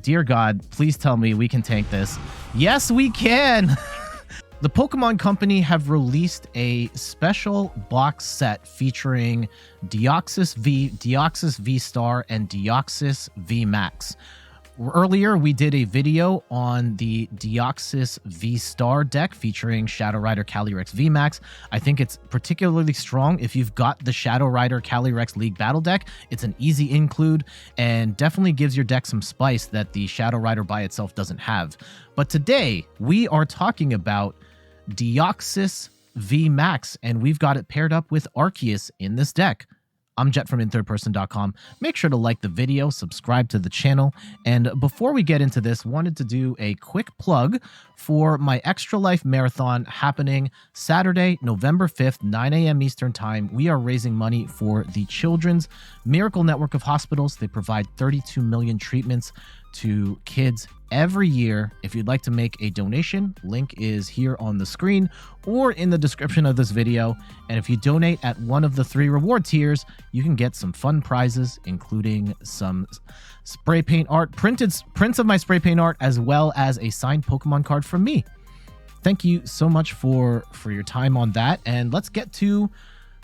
Dear God, please tell me we can tank this. Yes, we can! The Pokemon Company have released a special box set featuring Deoxys VSTAR, and Deoxys VMAX. Earlier, we did a video on the Deoxys VSTAR deck featuring Shadow Rider Calyrex VMAX. I think it's particularly strong if you've got the Shadow Rider Calyrex League Battle deck. It's an easy include and definitely gives your deck some spice that the Shadow Rider by itself doesn't have. But today, we are talking about Deoxys VMAX, and we've got it paired up with Arceus in this deck. I'm Jet from inthirdperson.com. Make sure to like the video, subscribe to the channel, and before we get into this, wanted to do a quick plug for my Extra Life Marathon happening Saturday, November 5th, 9 a.m. Eastern Time. We are raising money for the Children's Miracle Network of Hospitals. They provide 32 million treatments to kids every year. If you'd like to make a donation, link is here on the screen or in the description of this video. And if you donate at one of the 3 reward tiers, you can get some fun prizes, including some spray paint art, prints of my spray paint art, as well as a signed Pokemon card from me. Thank you so much for your time on that. And let's get to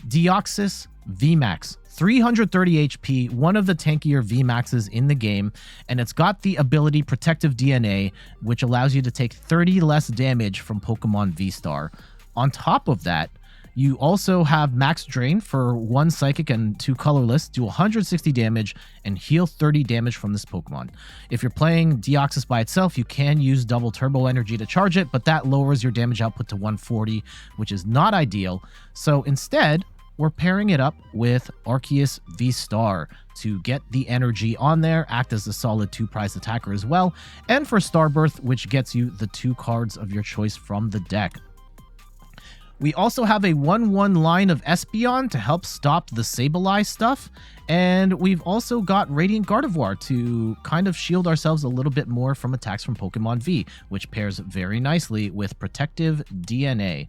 Deoxys VMAX. 330 HP, one of the tankier VMAXs in the game, and it's got the ability Protective DNA, which allows you to take 30 less damage from Pokemon VSTAR. On top of that, you also have Max Drain for 1 Psychic and 2 Colorless, do 160 damage, and heal 30 damage from this Pokemon. If you're playing Deoxys by itself, you can use double Turbo Energy to charge it, but that lowers your damage output to 140, which is not ideal. So instead, we're pairing it up with Arceus VSTAR to get the energy on there, act as a solid 2-prize attacker as well, and for Starbirth, which gets you the 2 cards of your choice from the deck. We also have a 1/1 line of Espeon to help stop the Sableye stuff, and we've also got Radiant Gardevoir to kind of shield ourselves a little bit more from attacks from Pokemon V, which pairs very nicely with Protective DNA.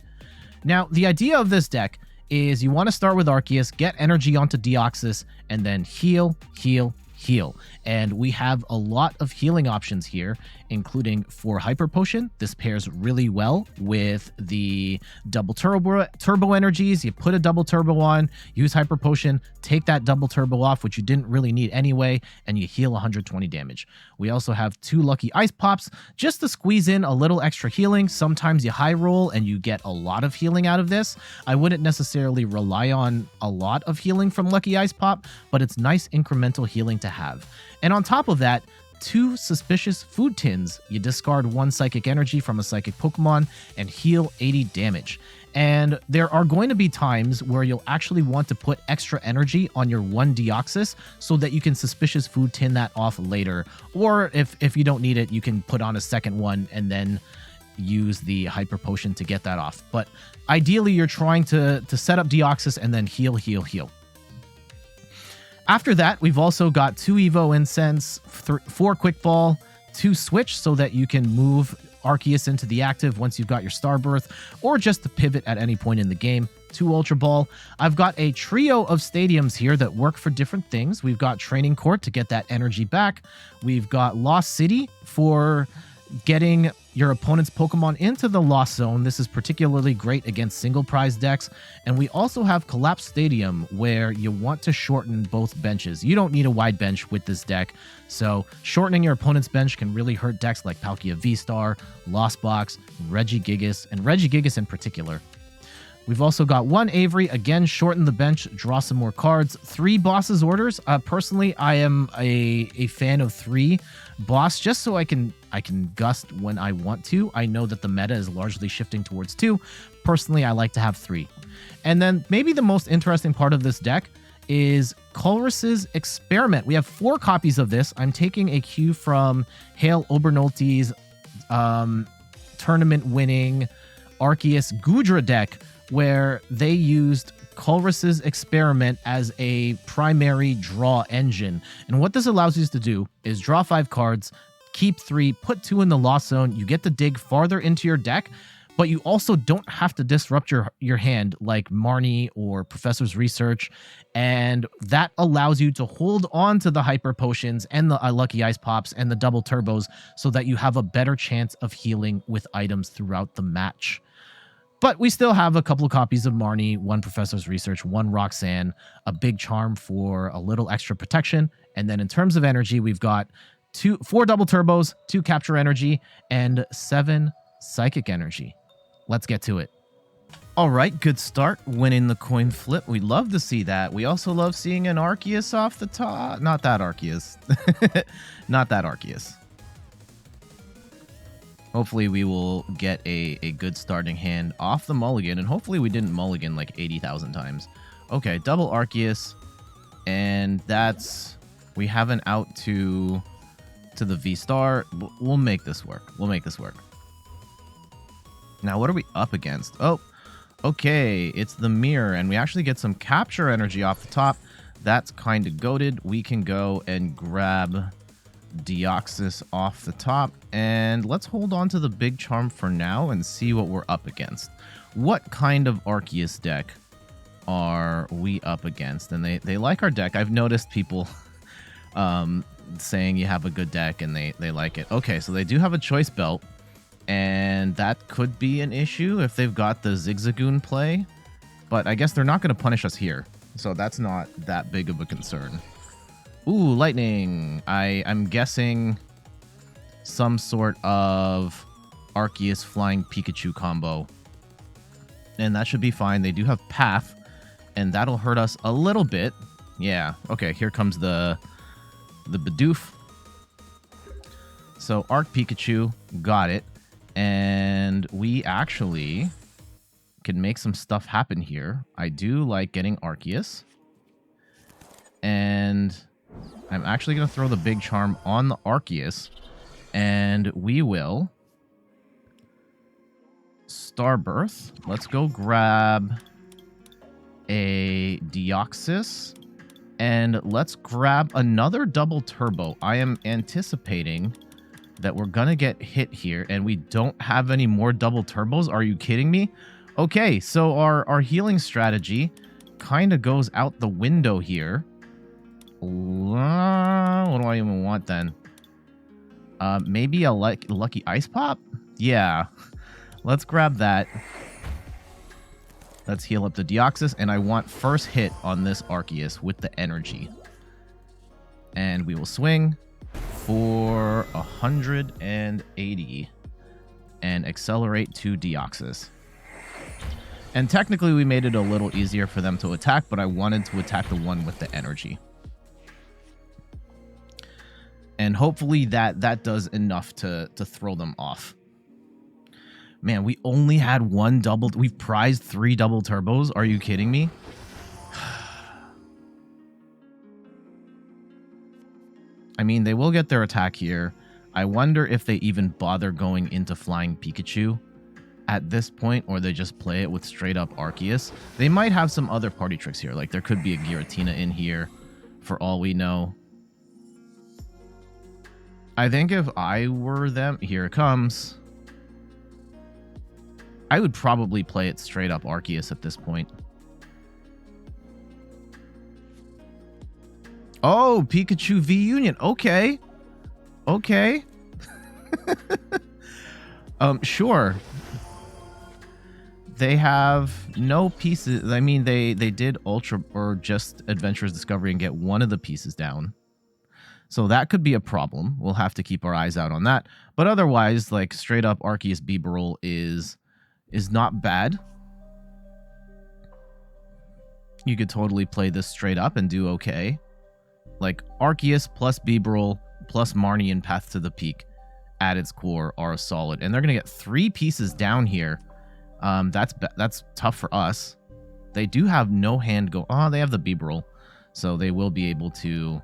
Now, the idea of this deck is you want to start with Arceus, get energy onto Deoxys, and then heal, heal, heal. And we have a lot of healing options here, including for Hyper Potion. This pairs really well with the double turbo energies. You put a double turbo on, use Hyper Potion, take that double turbo off, which you didn't really need anyway, and you heal 120 damage. We also have 2 Lucky Ice Pops just to squeeze in a little extra healing. Sometimes you high roll and you get a lot of healing out of this. I wouldn't necessarily rely on a lot of healing from Lucky Ice Pop, but it's nice incremental healing to have. And on top of that, 2 Suspicious Food Tins. You discard 1 Psychic Energy from a Psychic Pokemon and heal 80 damage. And there are going to be times where you'll actually want to put extra energy on your 1 Deoxys so that you can Suspicious Food Tin that off later. Or if you don't need it, you can put on a second one and then use the Hyper Potion to get that off. But ideally, you're trying to set up Deoxys and then heal, heal, heal. After that, we've also got 2 Evo Incense, 4 Quick Ball, 2 Switch so that you can move Arceus into the active once you've got your Starbirth, or just to pivot at any point in the game. 2 Ultra Ball. I've got a trio of stadiums here that work for different things. We've got Training Court to get that energy back. We've got Lost City for getting your opponent's Pokemon into the Lost Zone. This is particularly great against single prize decks. And we also have Collapsed Stadium, where you want to shorten both benches. You don't need a wide bench with this deck, so shortening your opponent's bench can really hurt decks like Palkia V-Star, Lost Box, Regigigas, and Regigigas in particular. We've also got 1 Avery, again, shorten the bench, draw some more cards. 3 Boss's Orders. Personally, I am a fan of 3 Boss, just so I can gust when I want to. I know that the meta is largely shifting towards 2. Personally, I like to have 3. And then maybe the most interesting part of this deck is Colress's Experiment. We have 4 copies of this. I'm taking a cue from Hale Obernolte's tournament-winning Arceus Gudra deck, where they used Colress's Experiment as a primary draw engine. And what this allows you to do is draw 5 cards, keep 3, put 2 in the Lost Zone. You get to dig farther into your deck, But you also don't have to disrupt your hand like Marnie or Professor's Research, and that allows you to hold on to the Hyper Potions and the Lucky Ice Pops and the double turbos so that you have a better chance of healing with items throughout the match. But we still have a couple of copies of Marnie, 1 Professor's Research, 1 Roxanne, a big charm for a little extra protection, and then in terms of energy, we've got 4 double turbos, 2 capture energy, and 7 psychic energy. Let's get to it. All right, good start. Winning the coin flip. We love to see that. We also love seeing an Arceus off the top. Not that Arceus. Not that Arceus. Hopefully we will get a good starting hand off the mulligan, and hopefully we didn't mulligan like 80,000 times. Okay, double Arceus, and that's... We have an out to the V-Star. We'll make this work. We'll make this work. Now, what are we up against? Oh, okay, it's the mirror, and we actually get some capture energy off the top. That's kind of goated. We can go and grab Deoxys off the top, and let's hold on to the big charm for now and see what we're up against. What kind of Arceus deck are we up against? And they like our deck. I've noticed people saying you have a good deck, and they like it. Okay, so they do have a choice belt, and that could be an issue if they've got the Zigzagoon play, but I guess they're not going to punish us here, so that's not that big of a concern. Ooh, lightning. I'm guessing some sort of Arceus flying Pikachu combo, and that should be fine. They do have Path, and that'll hurt us a little bit. Yeah, okay, here comes the Bidoof. So Arc Pikachu, got it. And we actually can make some stuff happen here. I do like getting Arceus. And I'm actually going to throw the big charm on the Arceus. And we will Starbirth. Let's go grab a Deoxys. And let's grab another double turbo. I am anticipating that we're gonna get hit here, and we don't have any more double turbos. Are you kidding me? Okay, so our healing strategy kind of goes out the window here. What do I even want then? Maybe a lucky ice pop? Yeah, let's grab that. Let's heal up the Deoxys, and I want first hit on this Arceus with the energy. And we will swing for 180 and accelerate to Deoxys. And technically we made it a little easier for them to attack, but I wanted to attack the one with the energy. And hopefully that does enough to throw them off. Man, we only had 1 double. We've prized 3 double turbos. Are you kidding me? I mean, they will get their attack here. I wonder if they even bother going into Flying Pikachu at this point, or they just play it with straight up Arceus. They might have some other party tricks here. Like, there could be a Giratina in here, for all we know. I think if I were them... Here it comes. I would probably play it straight up Arceus at this point. Oh, Pikachu V Union. Okay. Okay. Sure. They have no pieces. I mean, they did Ultra or just Adventurous Discovery and get one of the pieces down. So that could be a problem. We'll have to keep our eyes out on that. But otherwise, like, straight up Arceus Bibarel is not bad. You could totally play this straight up and do okay. Like, Arceus plus Bibarel plus Marnie and Path to the Peak at its core are solid. And they're going to get 3 pieces down here. That's tough for us. They do have no hand go... Oh, they have the Bibarel. So they will be able to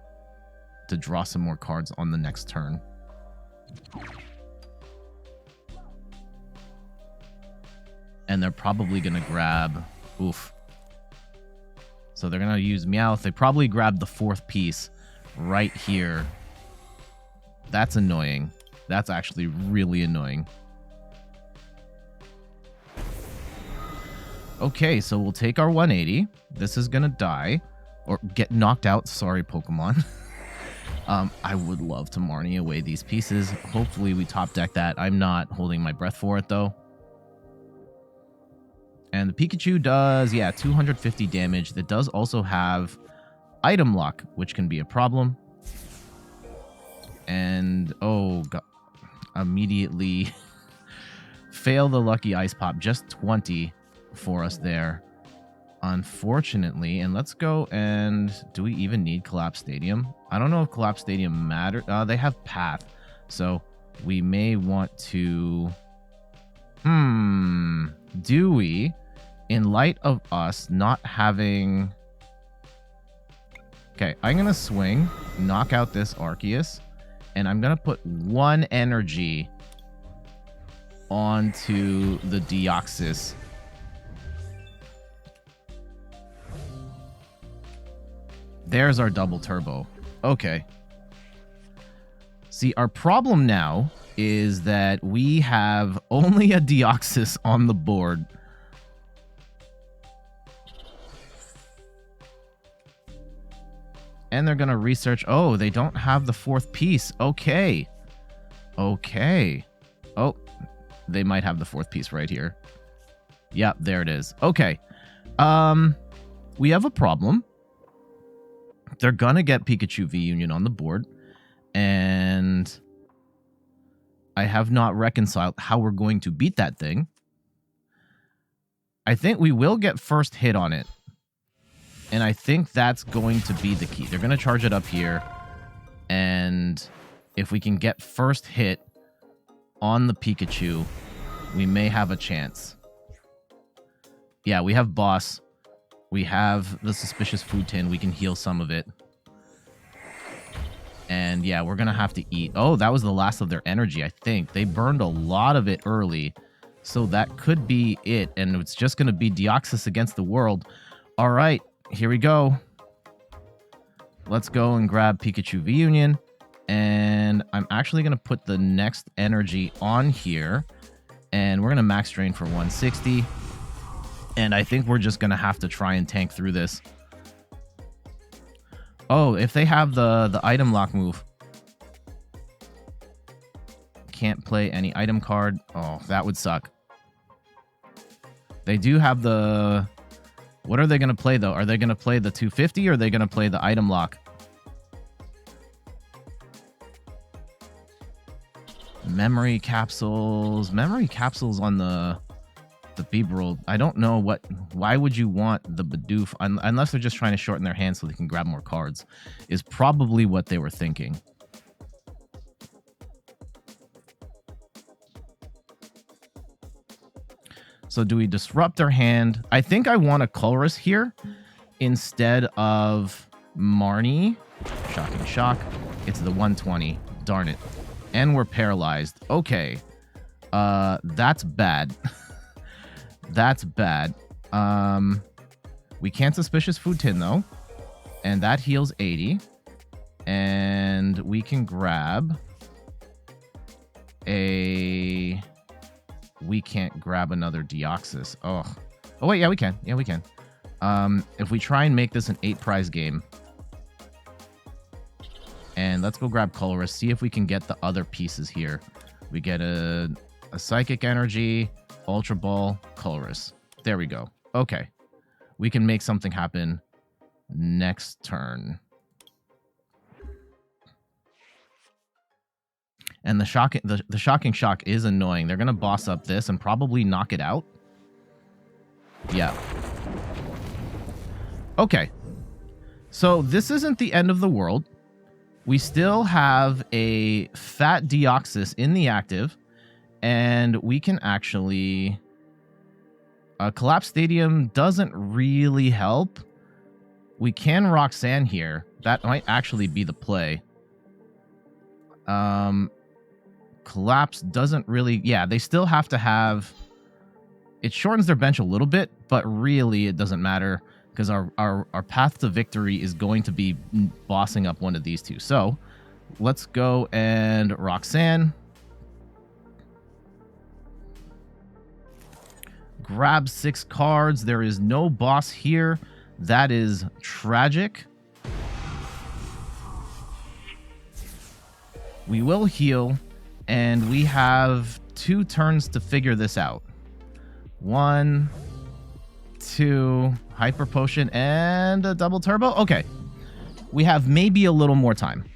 draw some more cards on the next turn. And they're probably going to grab... Oof. So they're going to use Meowth. They probably grab the 4th piece right here. That's annoying. That's actually really annoying. Okay, so we'll take our 180. This is gonna die. Or get knocked out. Sorry, Pokemon. I would love to Marnie away these pieces. Hopefully we top deck that. I'm not holding my breath for it, though. And the Pikachu does, yeah, 250 damage. That does also have item lock, which can be a problem. And, oh, God. Immediately fail the lucky ice pop. Just 20 for us there. Unfortunately, and let's go and do we even need Collapsed Stadium? I don't know if Collapsed Stadium matters. They have Path, so we may want to. Do we, in light of us not having? Okay, I'm gonna swing, knock out this Arceus, and I'm gonna put 1 energy onto the Deoxys. There's our double turbo. Okay. See, our problem now is that we have only a Deoxys on the board. And they're going to research. Oh, they don't have the 4th piece. Okay. Okay. Oh, they might have the 4th piece right here. Yep, there it is. Okay. We have a problem. They're gonna get Pikachu V Union on the board, and I have not reconciled how we're going to beat that thing. I think we will get first hit on it, and I think that's going to be the key. They're gonna charge it up here, and if we can get first hit on the Pikachu, we may have a chance. Yeah, we have Boss. We have the Suspicious Food Tin. We can heal some of it. And yeah, we're going to have to eat. Oh, that was the last of their energy, I think. They burned a lot of it early. So that could be it. And it's just going to be Deoxys against the world. All right, here we go. Let's go and grab Pikachu V Union. And I'm actually going to put the next energy on here. And we're going to max drain for 160. And I think we're just going to have to try and tank through this. Oh, if they have the item lock move. Can't play any item card. Oh, that would suck. They do have the... What are they going to play, though? Are they going to play the 250 or are they going to play the item lock? Memory capsules. Memory capsules on the Beebrel. I don't know what. Why would you want the Bidoof unless they're just trying to shorten their hands so they can grab more cards? Is probably what they were thinking. So do we disrupt their hand? I think I want a Colress here instead of Marnie. Shocking shock. It's the 120. Darn it. And we're paralyzed. Okay. That's bad. That's bad. We can't Suspicious Food Tin, though. And that heals 80. And we can grab a... We can't grab another Deoxys. Oh, wait, yeah, we can. Yeah, we can. If we try and make this an 8-prize game. And let's go grab Colress. See if we can get the other pieces here. We get a Psychic Energy... Ultra Ball, Colress. There we go. Okay. We can make something happen next turn. And the shocking shock is annoying. They're going to boss up this and probably knock it out. Yeah. Okay. So this isn't the end of the world. We still have a fat Deoxys in the active. And we can actually... Collapsed Stadium doesn't really help. We can Roxanne here. That might actually be the play. Collapse doesn't really... Yeah, they still have to have... It shortens their bench a little bit, but really it doesn't matter because our path to victory is going to be bossing up one of these two. So, let's go and Roxanne... grab 6 cards. There is no boss here. That is tragic. We will heal, and we have 2 turns to figure this out. 1, 2, Hyper Potion, and a double turbo. Okay. We have maybe a little more time.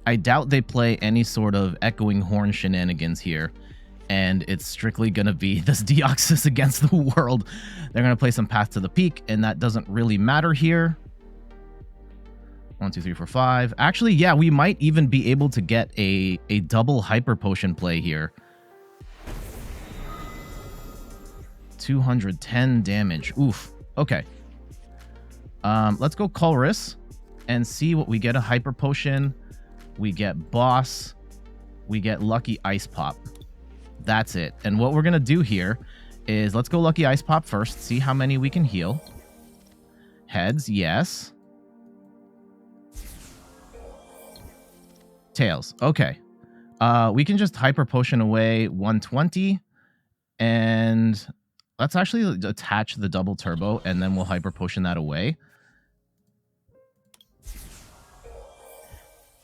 I doubt they play any sort of echoing horn shenanigans here, and it's strictly going to be this Deoxys against the world. They're going to play some Path to the Peak, and that doesn't really matter here. 1, 2, 3, 4, 5. Actually, yeah, we might even be able to get a double Hyper Potion play here. 210 damage. Oof. Okay. Let's go Colress and see what we get. A Hyper Potion. We get Boss. We get Lucky Ice Pop. That's it. And what we're going to do here is let's go Lucky Ice Pop first. See how many we can heal. Heads, yes. Tails. Okay. We can just Hyper Potion away 120. And let's actually attach the double turbo, and then we'll Hyper Potion that away.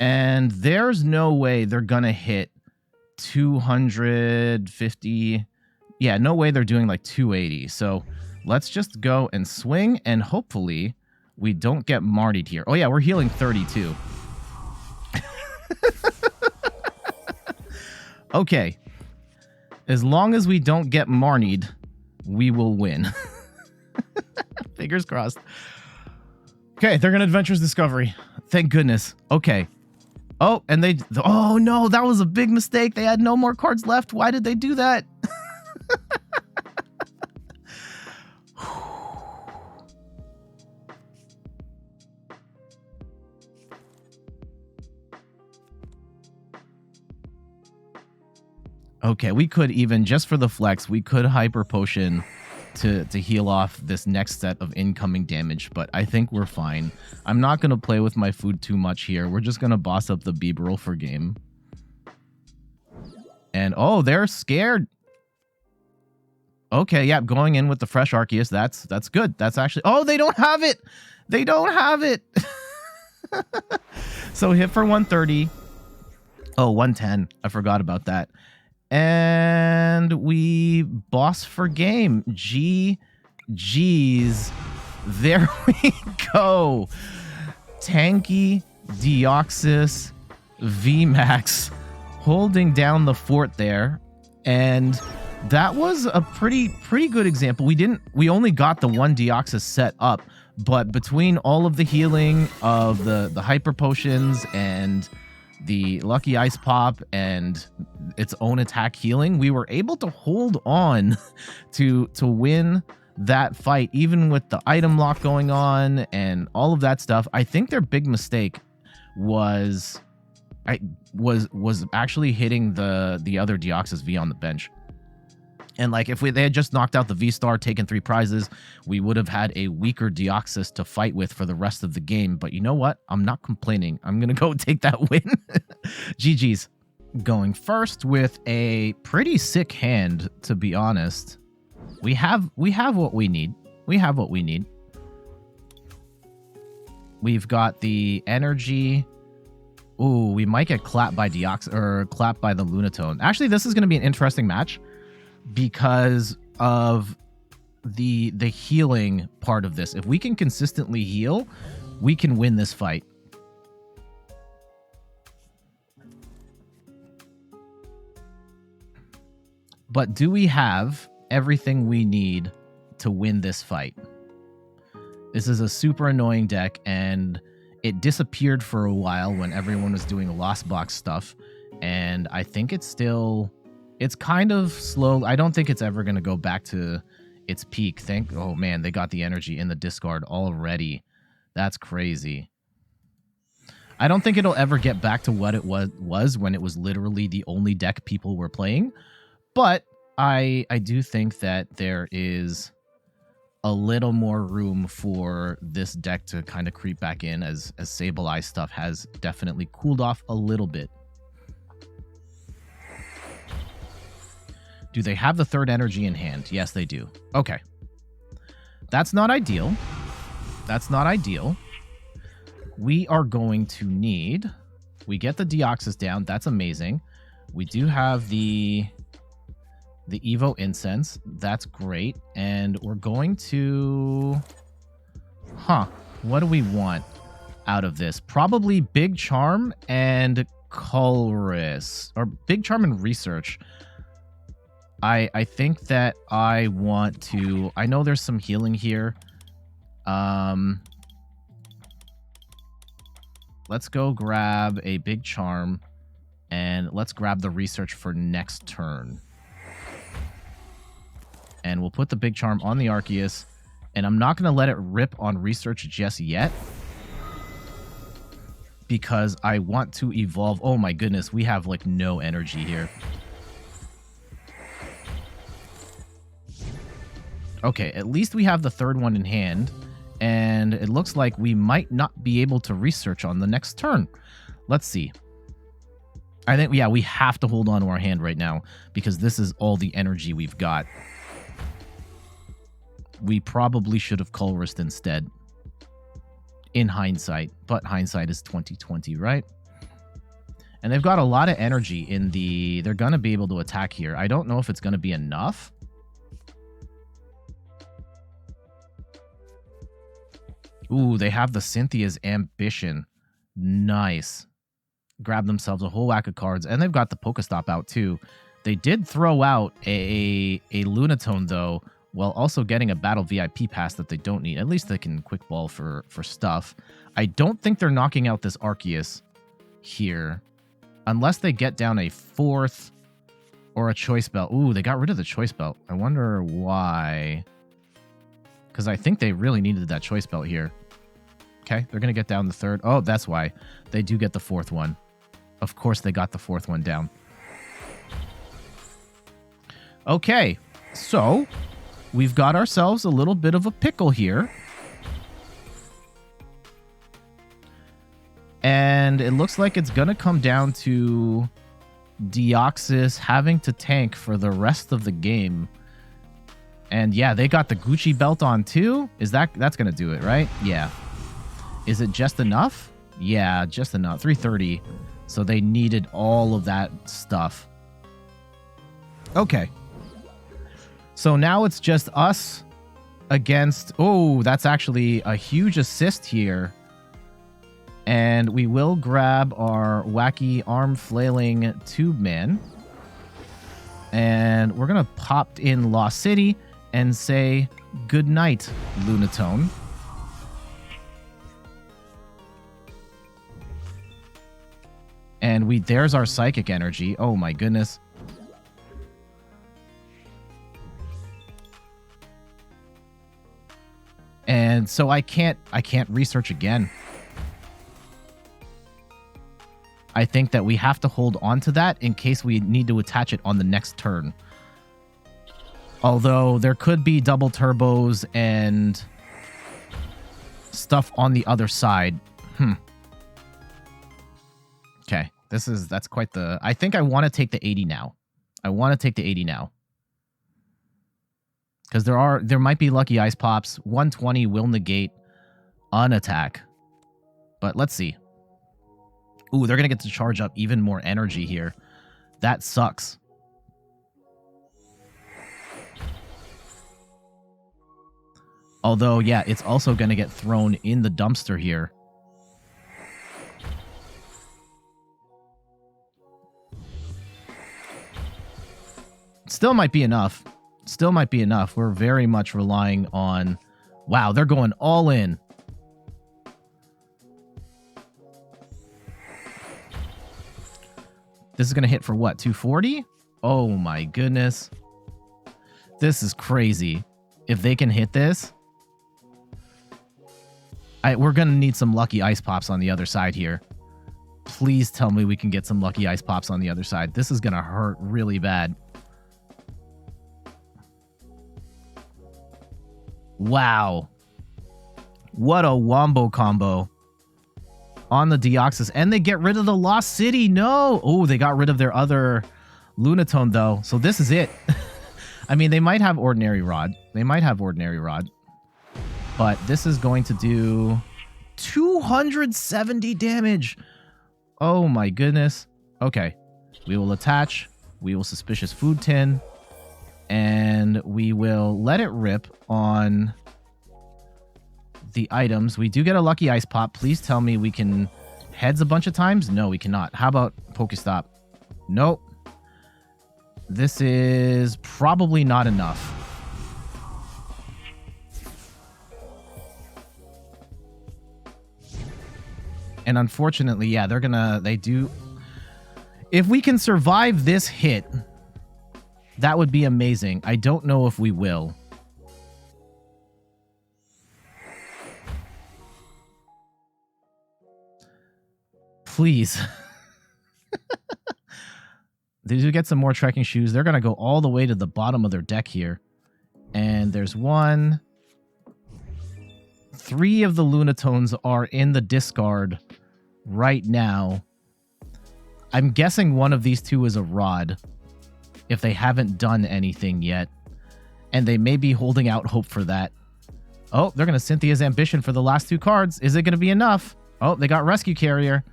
And there's no way they're going to hit 250. Yeah, no way they're doing like 280. So let's just go and swing, and hopefully we don't get Marnied here. Oh, yeah, we're healing 32. Okay. As long as we don't get Marnied, we will win. Fingers crossed. Okay, they're going to Adventures Discovery. Thank goodness. Okay. Oh, and they... Oh, no, that was a big mistake. They had no more cards left. Why did they do that? Okay, we could even, just for the flex, we could Hyper Potion to heal off this next set of incoming damage, but I think we're fine. I'm not going to play with my food too much here. We're just going to boss up the Bibarel for game. And, oh, they're scared. Okay, yeah, going in with the fresh Arceus, that's good. That's actually... Oh, they don't have it! They don't have it! So hit for 130. Oh, 110. I forgot about that. And we boss for game. GG's. There we go. Tanky Deoxys VMAX holding down the fort there. And that was a pretty good example. We only got the one Deoxys set up, but between all of the healing of the Hyper Potions and the Lucky Ice Pop and its own attack healing, we were able to hold on to win that fight, even with the item lock going on and all of that stuff. I think their big mistake was actually hitting the other Deoxys V on the bench. And like if they had just knocked out the V-Star, taken 3 prizes, we would have had a weaker Deoxys to fight with for the rest of the game. But you know what? I'm not complaining. I'm going to go take that win. GG's. Going first with a pretty sick hand, to be honest. We have what we need. We have what we need. We've got the energy. Ooh, we might get clapped by Deoxys or clapped by the Lunatone. Actually, this is going to be an interesting match, because of the healing part of this. If we can consistently heal, we can win this fight. But do we have everything we need to win this fight? This is a super annoying deck, and it disappeared for a while when everyone was doing Lost Box stuff, and I think it's still... It's kind of slow. I don't think it's ever going to go back to its peak. Oh man, they got the energy in the discard already. That's crazy. I don't think it'll ever get back to what it was when it was literally the only deck people were playing. But I do think that there is a little more room for this deck to kind of creep back in, as Sableye stuff has definitely cooled off a little bit. Do they have the third energy in hand? Yes, they do. Okay. That's not ideal. That's not ideal. We are going to need... We get the Deoxys down. That's amazing. We do have the Evo Incense. That's great. And we're going to... Huh. What do we want out of this? Probably Big Charm and Colress. Or Big Charm and Research. I think that I want to... I know there's some healing here. Let's go grab a Big Charm, and let's grab the Research for next turn. And we'll put the Big Charm on the Arceus, and I'm not going to let it rip on Research just yet, because I want to evolve. Oh my goodness, we have like no energy here. Okay, at least we have the third one in hand. And it looks like we might not be able to research on the next turn. Let's see. I think, yeah, we have to hold on to our hand right now because this is all the energy we've got. We probably should have Colressed instead. In hindsight. But hindsight is 2020, right? And they've got a lot of energy in the... They're going to be able to attack here. I don't know if it's going to be enough. Ooh, they have the Cynthia's Ambition. Nice. Grab themselves a whole whack of cards. And they've got the Pokestop out, too. They did throw out a Lunatone, though, while also getting a Battle VIP pass that they don't need. At least they can Quick Ball for stuff. I don't think they're knocking out this Arceus here. Unless they get down a fourth or a Choice Belt. Ooh, they got rid of the Choice Belt. I wonder why. Because I think they really needed that Choice Belt here. Okay, they're going to get down the third. Oh, that's why. They do get the fourth one. Of course they got the fourth one down. Okay, so we've got ourselves a little bit of a pickle here. And it looks like it's going to come down to Deoxys having to tank for the rest of the game. And yeah, they got the Gucci belt on too. That's going to do it, right? Yeah. Is it just enough? Yeah, just enough. 330. So they needed all of that stuff. Okay. So now it's just us against... Oh, that's actually a huge assist here. And we will grab our wacky arm flailing tube man. And we're going to pop in Lost City and say good night, Lunatone. And there's our psychic energy. Oh my goodness. And so I can't research again. I think that we have to hold on to that in case we need to attach it on the next turn. Although there could be double turbos and stuff on the other side. Okay, that's quite the... I think I want to take the 80 now. I want to take the 80 now. Because there might be lucky ice pops. 120 will negate an attack. But let's see. Ooh, they're going to get to charge up even more energy here. That sucks. Although, yeah, it's also going to get thrown in the dumpster here. Still might be enough. Still might be enough. We're very much relying on... Wow, they're going all in. This is going to hit for what? 240? Oh my goodness. This is crazy. If they can hit this... we're going to need some lucky ice pops on the other side here. Please tell me we can get some lucky ice pops on the other side. This is going to hurt really bad. Wow. What a wombo combo on the Deoxys. And they get rid of the Lost City. No. Oh, they got rid of their other Lunatone, though. So this is it. I mean, they might have Ordinary Rod. They might have Ordinary Rod. But this is going to do 270 damage. Oh, my goodness. Okay. We will attach. We will Suspicious Food Tin. And we will let it rip on the items. We do get a lucky ice pop. Please tell me we can heads a bunch of times. No, we cannot. How about Pokestop? Nope. This is probably not enough. And unfortunately, yeah, they do. If we can survive this hit, that would be amazing. I don't know if we will. Please. They do get some more trekking shoes. They're going to go all the way to the bottom of their deck here. And there's one. 3 of the Lunatones are in the discard right now. I'm guessing one of these 2 is a Rod, if they haven't done anything yet. And they may be holding out hope for that. Oh, they're going to Cynthia's Ambition for the last 2 cards. Is it going to be enough? Oh, they got Rescue Carrier.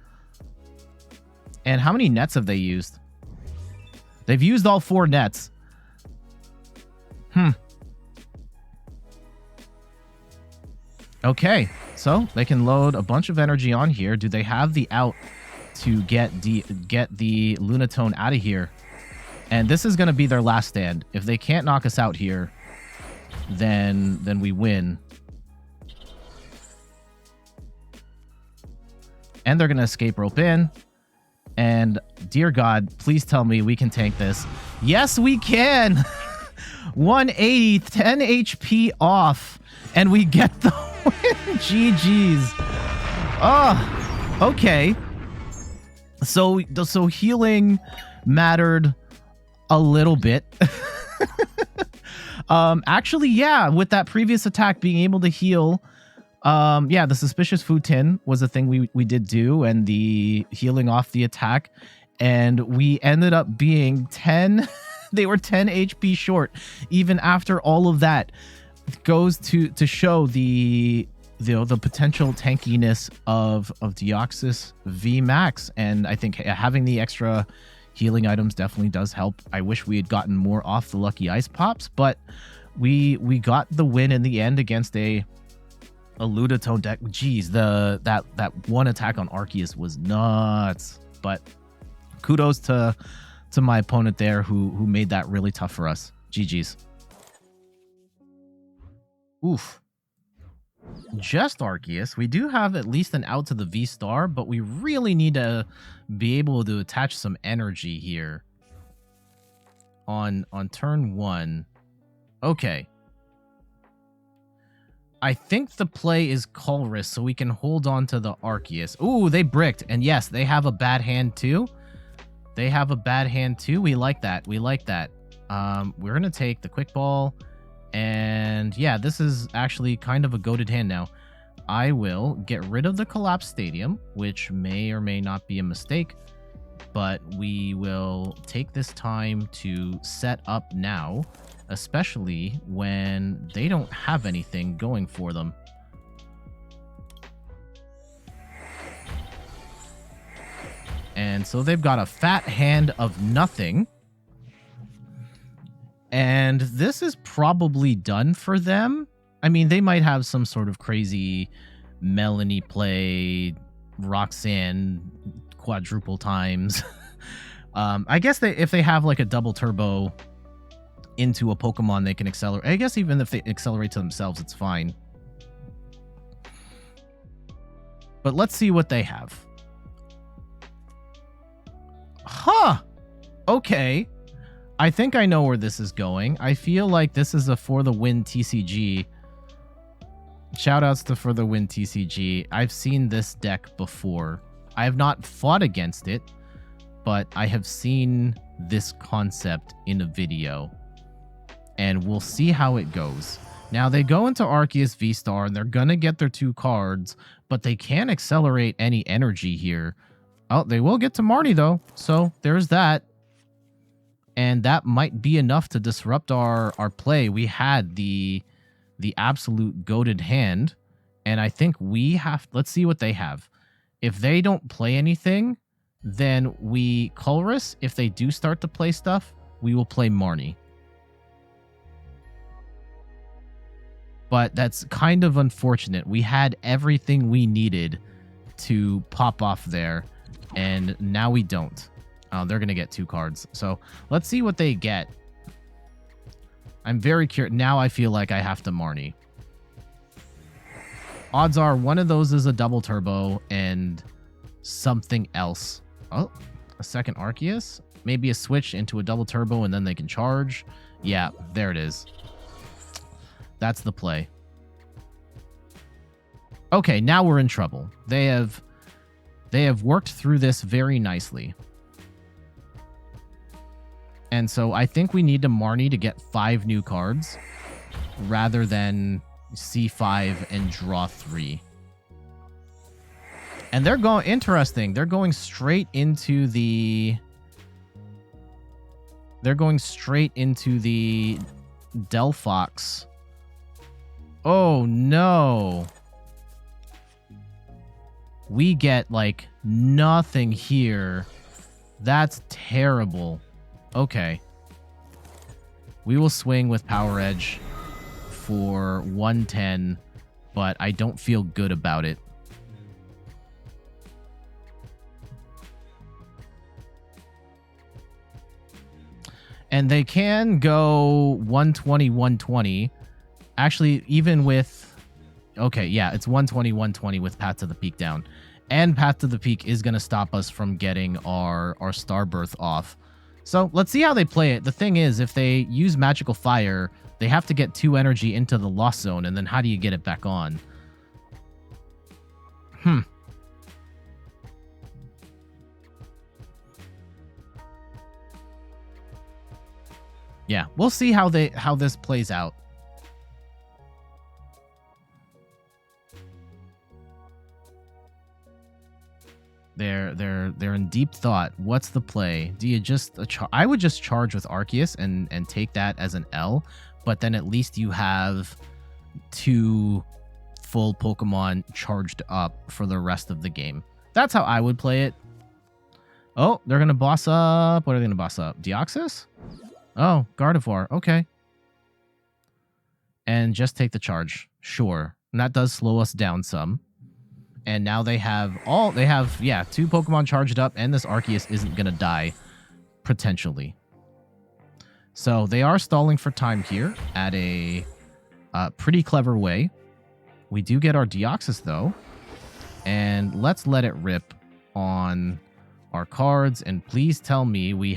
And how many nets have they used? They've used all 4 nets. Okay, so they can load a bunch of energy on here. Do they have the out to get the Lunatone out of here? And this is going to be their last stand. If they can't knock us out here, then we win. And they're going to escape rope in. And dear God, please tell me we can tank this. Yes, we can. 180, 10 HP off. And we get the win. GG's. Oh, okay. So healing mattered a little bit. Actually, yeah, with that previous attack being able to heal, yeah, the Suspicious Food Tin was a thing we did do, and the healing off the attack, and we ended up being 10. They were 10 HP short, even after all of that. It goes to show the potential tankiness of Deoxys VMAX, and I think having the extra healing items definitely does help. I wish we had gotten more off the lucky ice pops, but we got the win in the end against a Lunatone deck. Jeez, that one attack on Arceus was nuts. But kudos to my opponent there who made that really tough for us. GG's. Oof. Just Arceus. We do have at least an out to the V-Star, but we really need to be able to attach some energy here on turn 1. Okay. I think the play is Colress, so we can hold on to the Arceus. Ooh, they bricked. And yes, they have a bad hand too. They have a bad hand too. We like that. We like that. We're going to take the Quick Ball. And yeah, this is actually kind of a goated hand now. I will get rid of the Collapsed Stadium, which may or may not be a mistake. But we will take this time to set up now, especially when they don't have anything going for them. And so they've got a fat hand of nothing. And this is probably done for them. I mean, they might have some sort of crazy Melanie play, Roxanne quadruple times. I guess if they have like a double turbo into a Pokemon, they can accelerate. I guess even if they accelerate to themselves, it's fine. But let's see what they have. Huh. Okay. I think I know where this is going. I feel like this is a For the Win TCG. Shoutouts to For the Win TCG. I've seen this deck before. I have not fought against it, but I have seen this concept in a video. And we'll see how it goes. Now, they go into Arceus V-Star, and they're going to get their 2 cards, but they can't accelerate any energy here. Oh, they will get to Marnie, though. So, there's that. And that might be enough to disrupt our play. We had the absolute goated hand, and I think we have... Let's see what they have. If they don't play anything, then we Colress. If they do start to play stuff, we will play Marnie. But that's kind of unfortunate. We had everything we needed to pop off there, and now we don't. They're going to get 2 cards. So let's see what they get. I'm very curious. Now I feel like I have to Marnie. Odds are one of those is a double turbo and something else. Oh, a second Arceus? Maybe a switch into a double turbo and then they can charge. Yeah, there it is. That's the play. Okay, now we're in trouble. They have worked through this very nicely. And so I think we need to Marnie to get 5 new cards rather than C5 and draw 3. And they're going... Interesting. They're going straight into the... They're going straight into the Delphox. Oh, no. We get, like, nothing here. That's terrible. Okay. We will swing with Power Edge for 110, but I don't feel good about it. And they can go 120, 120. Actually, even with... Okay, yeah, it's 120, 120 with Path to the Peak down. And Path to the Peak is going to stop us from getting our Starbirth off. So let's see how they play it. The thing is, if they use Magical Fire, they have to get 2 energy into the Lost Zone, and then how do you get it back on? Yeah, we'll see how this plays out. They're in deep thought. What's the play? Do you just... I would just charge with Arceus and take that as an L, but then at least you have 2 full Pokemon charged up for the rest of the game. That's how I would play it. Oh, they're going to boss up... What are they going to boss up? Deoxys? Oh, Gardevoir. Okay. And just take the charge. Sure. And that does slow us down some. And now they have 2 Pokemon charged up, and this Arceus isn't going to die, potentially. So they are stalling for time here at a pretty clever way. We do get our Deoxys, though. And let's let it rip on our cards. And please tell me we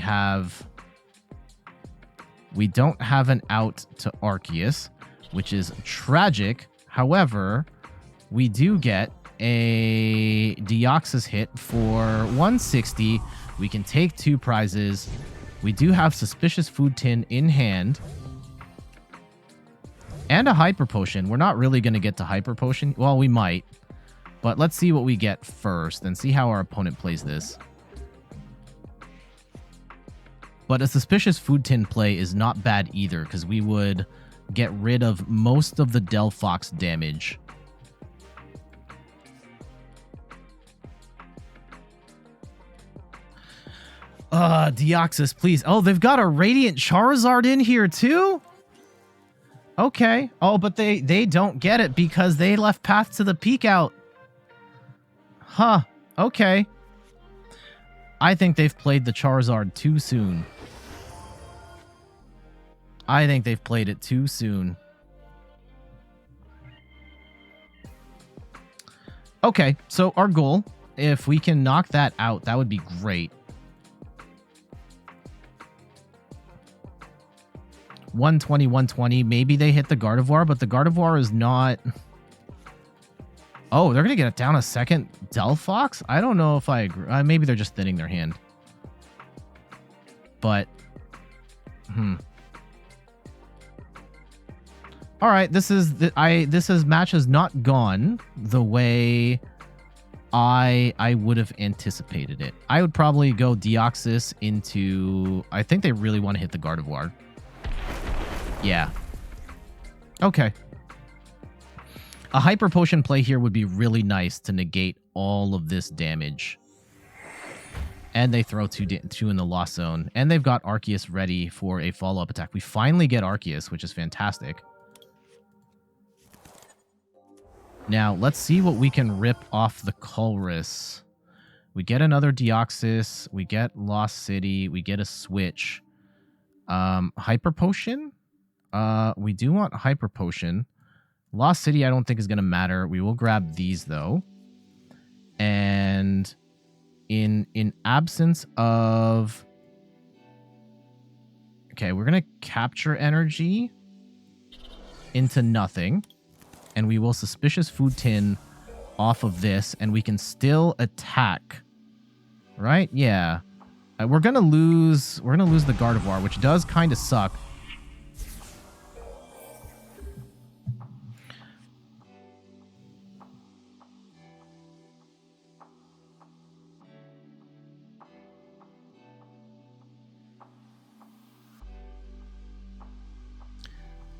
don't have an out to Arceus, which is tragic. However, we do get a Deoxys hit for 160. We can take 2 prizes. We do have Suspicious Food Tin in hand. And a Hyper Potion. We're not really going to get to Hyper Potion. Well, we might. But let's see what we get first and see how our opponent plays this. But a Suspicious Food Tin play is not bad either, because we would get rid of most of the Delphox damage. Deoxys, please. Oh, they've got a Radiant Charizard in here too? Okay. Oh, but they don't get it because they left Path to the Peak out. Huh. Okay. I think they've played the Charizard too soon. I think they've played it too soon. Okay, so our goal, if we can knock that out, that would be great. 120, 120. Maybe they hit the Gardevoir, but the Gardevoir is not... Oh, they're going to get it down a second Delphox? I don't know if I agree. Maybe they're just thinning their hand. But... All right, this match has not gone the way I would have anticipated it. I would probably go Deoxys into... I think they really want to hit the Gardevoir. Yeah. Okay. A Hyper Potion play here would be really nice to negate all of this damage. And they throw two in the Lost Zone. And they've got Arceus ready for a follow-up attack. We finally get Arceus, which is fantastic. Now, let's see what we can rip off the Colress. We get another Deoxys. We get Lost City. We get a switch. Hyper Potion? We do want Hyper Potion. Lost City I don't think is going to matter. We will grab these, though. And in absence of... Okay, we're going to capture energy into nothing. And we will Suspicious Food Tin off of this, and we can still attack. Right? Yeah. We're gonna lose the Gardevoir, which does kind of suck.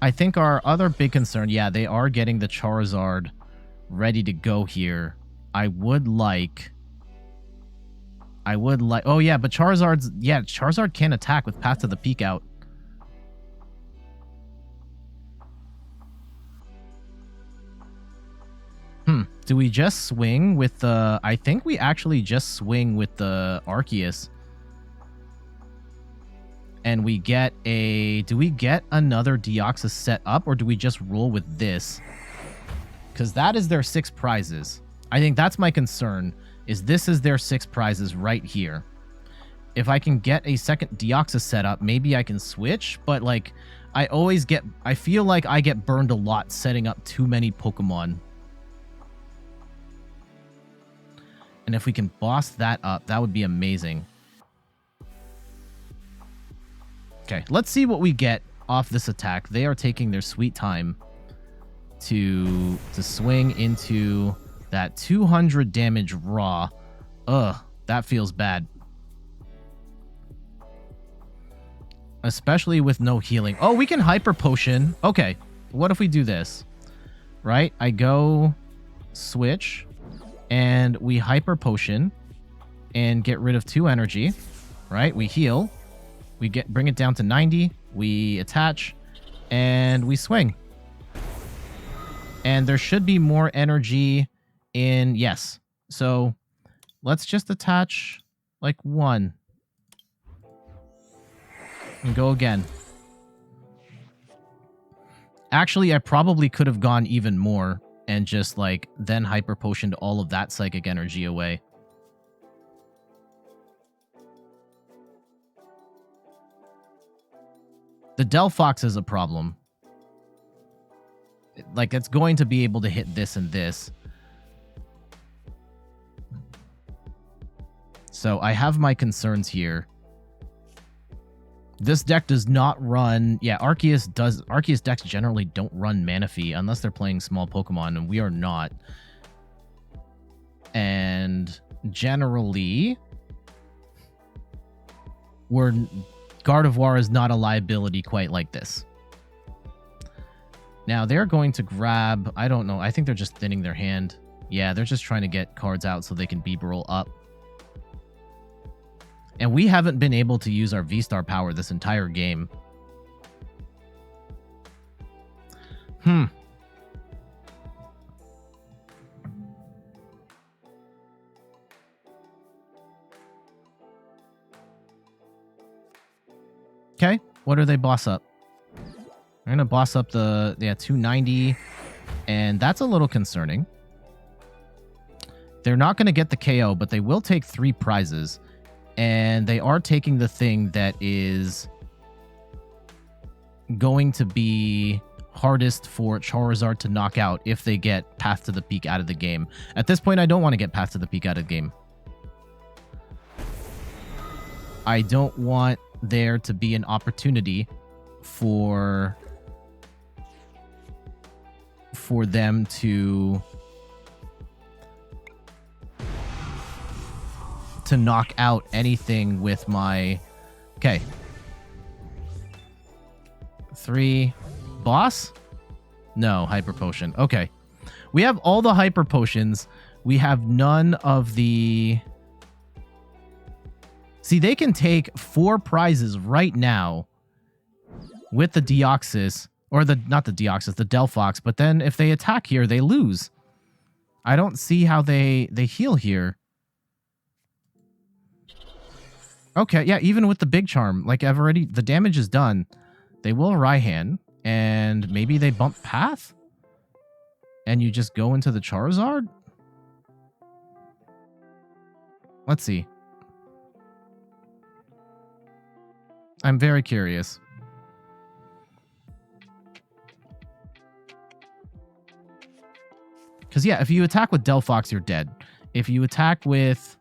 I think our other big concern, yeah, they are getting the Charizard ready to go here. I would like... Oh, yeah, but Charizard can attack with Path to the Peak out. Do we just swing with the... I think we actually just swing with the Arceus. And we get a... Do we get another Deoxys set up, or do we just roll with this? Because that is their 6 prizes. I think that's my concern, is this is their 6 prizes right here. If I can get a second Deoxys set up, maybe I can switch, but, like, I feel like I get burned a lot setting up too many Pokemon. And if we can boss that up, that would be amazing. Okay, let's see what we get off this attack. They are taking their sweet time to swing into that 200 damage raw. Ugh, that feels bad. Especially with no healing. Oh, we can Hyper Potion. Okay, what if we do this? Right, I go switch, and we Hyper Potion and get rid of 2 energy. Right, we heal. We bring it down to 90. We attach, and we swing. And there should be more energy in... Yes. So let's just attach like 1. And go again. Actually, I probably could have gone even more and just like then Hyper Potioned all of that psychic energy away. The Delphox is a problem. Like, it's going to be able to hit this and this. So I have my concerns here. This deck does not run... Yeah, Arceus decks generally don't run Manaphy unless they're playing small Pokemon, and we are not. And generally, Gardevoir is not a liability quite like this. Now, they're going to grab... I don't know. I think they're just thinning their hand. Yeah, they're just trying to get cards out so they can B-roll up. And we haven't been able to use our V-Star power this entire game. Okay, what do they boss up? They're going to boss up the 290, and that's a little concerning. They're not going to get the KO, but they will take 3 prizes. And they are taking the thing that is going to be hardest for Charizard to knock out if they get Path to the Peak out of the game. At this point, I don't want to get Path to the Peak out of the game. I don't want there to be an opportunity for them to to knock out anything with my... Okay. 3. Boss? No, Hyper Potion. Okay. We have all the Hyper Potions. We have none of the... See, they can take 4 prizes right now with the Deoxys, or not the Deoxys, the Delphox, but then if they attack here, they lose. I don't see how they heal here. Okay, yeah, even with the big charm, like I've already, the damage is done. They will Raihan, and maybe they bump Path? And you just go into the Charizard? Let's see. I'm very curious. Because, yeah, if you attack with Delphox, you're dead. If you attack with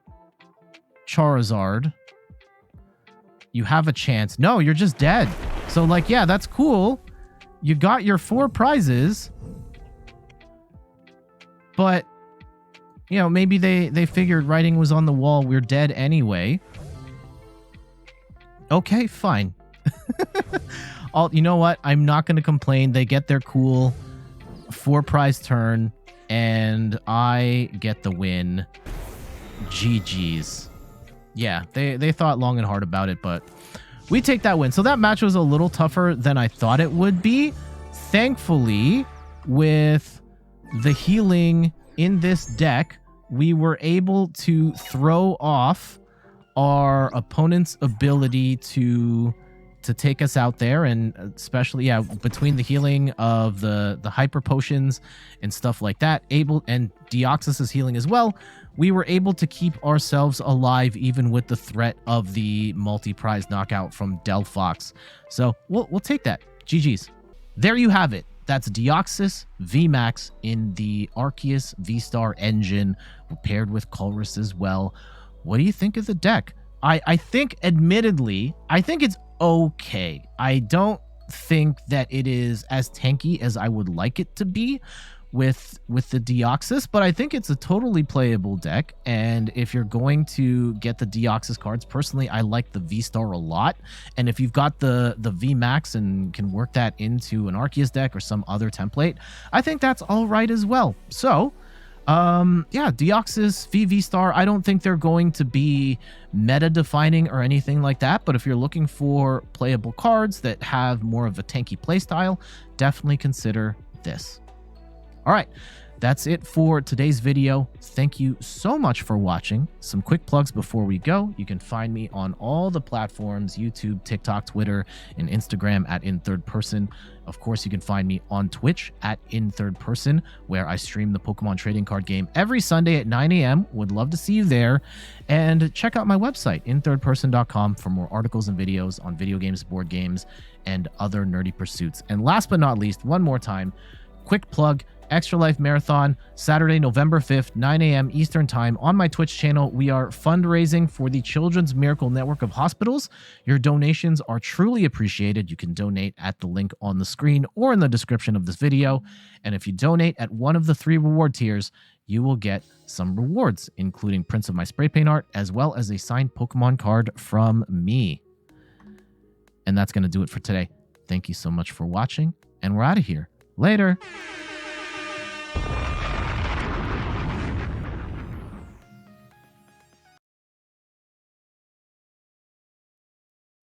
Charizard, you have a chance. No, you're just dead. So, like, yeah, that's cool. You got your 4 prizes. But, you know, maybe they figured writing was on the wall. We're dead anyway. Okay, fine. You know what? I'm not going to complain. They get their cool 4 prize turn, and I get the win. GG's. Yeah, they thought long and hard about it, but we take that win. So that match was a little tougher than I thought it would be. Thankfully, with the healing in this deck, we were able to throw off our opponent's ability to take us out there, and especially, yeah, between the healing of the Hyper Potions and stuff like that, and Deoxys' healing as well, we were able to keep ourselves alive even with the threat of the multi-prize knockout from Delphox. So we'll take that. GG's. There you have it. That's Deoxys VMAX in the Arceus VSTAR engine, paired with Colress as well. What do you think of the deck? I think, admittedly, I think it's okay. I don't think that it is as tanky as I would like it to be with the Deoxys, but I think it's a totally playable deck. And if you're going to get the Deoxys cards, personally, I like the VSTAR a lot. And if you've got the VMAX and can work that into an Arceus deck or some other template, I think that's all right as well. So, yeah, Deoxys VSTAR, I don't think they're going to be meta-defining or anything like that, but if you're looking for playable cards that have more of a tanky playstyle, definitely consider this. All right, that's it for today's video. Thank you so much for watching. Some quick plugs before we go. You can find me on all the platforms: YouTube, TikTok, Twitter, and Instagram at InThirdPerson. Of course, you can find me on Twitch at InThirdPerson, where I stream the Pokemon trading card game every Sunday at 9 a.m. Would love to see you there. And check out my website, inthirdperson.com, for more articles and videos on video games, board games, and other nerdy pursuits. And last but not least, one more time, quick plug: Extra Life Marathon, Saturday, November 5th, 9 a.m. Eastern Time on my Twitch channel. We are fundraising for the Children's Miracle Network of Hospitals. Your donations are truly appreciated. You can donate at the link on the screen or in the description of this video. And if you donate at one of the 3 reward tiers, you will get some rewards, including prints of my spray paint art, as well as a signed Pokemon card from me. And that's going to do it for today. Thank you so much for watching, and we're out of here. Later.